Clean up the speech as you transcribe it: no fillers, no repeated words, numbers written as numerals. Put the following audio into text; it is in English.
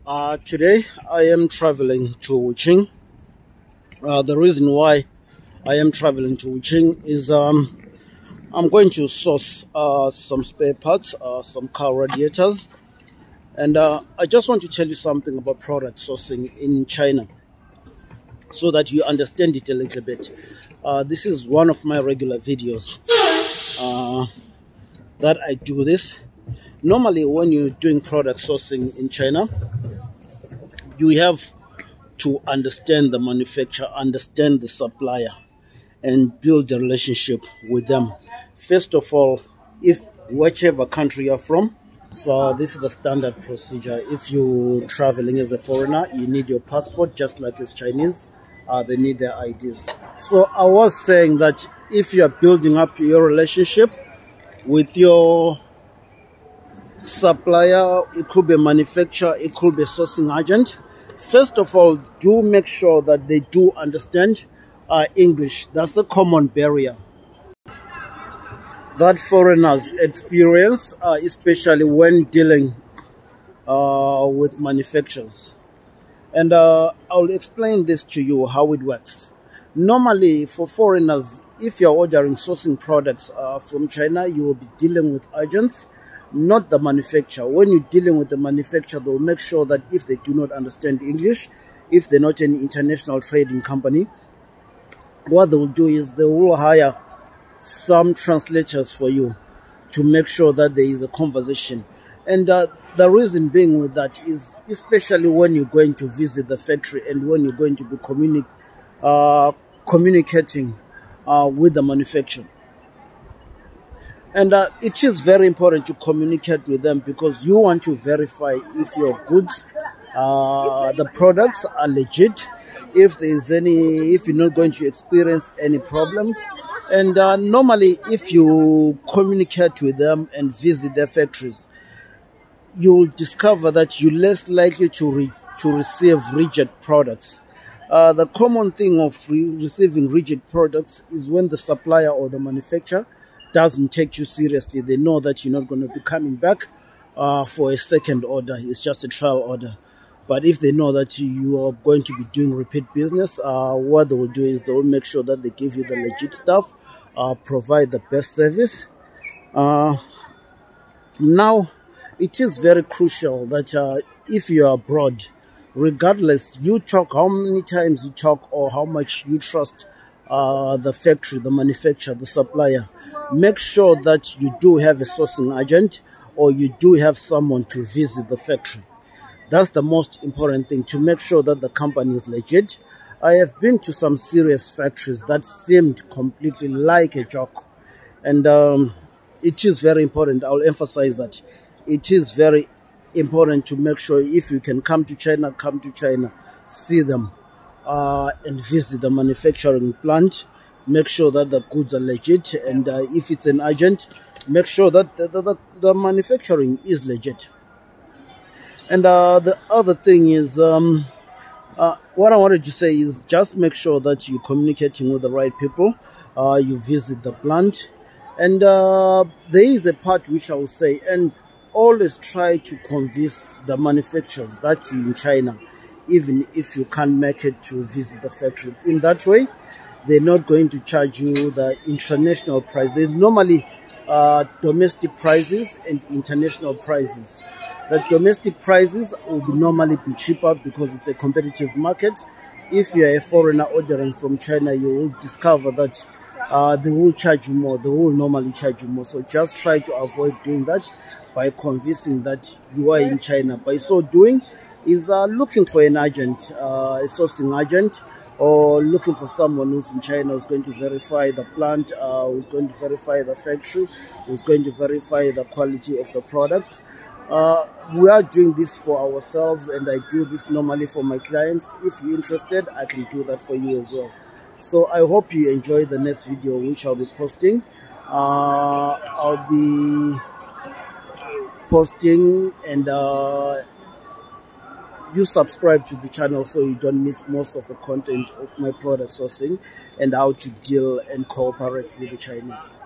Today I am traveling to Wuching. The reason why I am traveling to Wuching is I'm going to source some spare parts, some car radiators, and I just want to tell you something about product sourcing in China so that you understand it a little bit. This is one of my regular videos that I do this. Normally when you're doing product sourcing in China, you have to understand the manufacturer, understand the supplier, and build a relationship with them. First of all, if whichever country you're from, so this is the standard procedure. If you're traveling as a foreigner, you need your passport, just like as Chinese, they need their IDs. So I was saying that if you're building up your relationship with your supplier, it could be a manufacturer, it could be a sourcing agent, first of all, do make sure that they do understand English. That's a common barrier that foreigners experience, especially when dealing with manufacturers. And I'll explain this to you, how it works. Normally, for foreigners, if you're ordering sourcing products from China, you will be dealing with agents, not the manufacturer. When you're dealing with the manufacturer, they'll make sure that if they do not understand English, if they're not an international trading company, what they will do is they will hire some translators for you to make sure that there is a conversation. And the reason being with that is, especially when you're going to visit the factory and when you're going to be communicating with the manufacturer. And it is very important to communicate with them because you want to verify if your goods, the products are legit, if you're not going to experience any problems. And normally, if you communicate with them and visit their factories, you'll discover that you're less likely to receive reject products. The common thing of receiving reject products is when the supplier or the manufacturer doesn't take you seriously. They know that you're not going to be coming back for a second order. It's just a trial order. But if they know that you are going to be doing repeat business, what they will do is they will make sure that they give you the legit stuff, provide the best service. Now, it is very crucial that if you are abroad, regardless, you talk how many times you talk or how much you trust the factory, the manufacturer, the supplier, make sure that you do have a sourcing agent or you do have someone to visit the factory. That's the most important thing, to make sure that the company is legit. I have been to some serious factories that seemed completely like a joke. And it is very important, I'll emphasize that. It is very important to make sure if you can come to China, see them and visit the manufacturing plant. Make sure that the goods are legit, and if it's an agent, make sure that the manufacturing is legit. And the other thing is, what I wanted to say is just make sure that you're communicating with the right people. You visit the plant, and there is a part which I will say, and always try to convince the manufacturers that you're in China, even if you can't make it to visit the factory. In that way, they're not going to charge you the international price. There's normally domestic prices and international prices. The domestic prices will normally be cheaper because it's a competitive market. If you're a foreigner ordering from China, you will discover that they will charge you more. They will normally charge you more. So just try to avoid doing that by convincing that you are in China. By so doing, is looking for an agent, a sourcing agent, or looking for someone who's in China who's going to verify the plant, who's going to verify the factory, who's going to verify the quality of the products. We are doing this for ourselves, and I do this normally for my clients. If you're interested, I can do that for you as well. So I hope you enjoy the next video which I'll be posting. I'll be posting, and you subscribe to the channel so you don't miss most of the content of my product sourcing and how to deal and cooperate with the Chinese.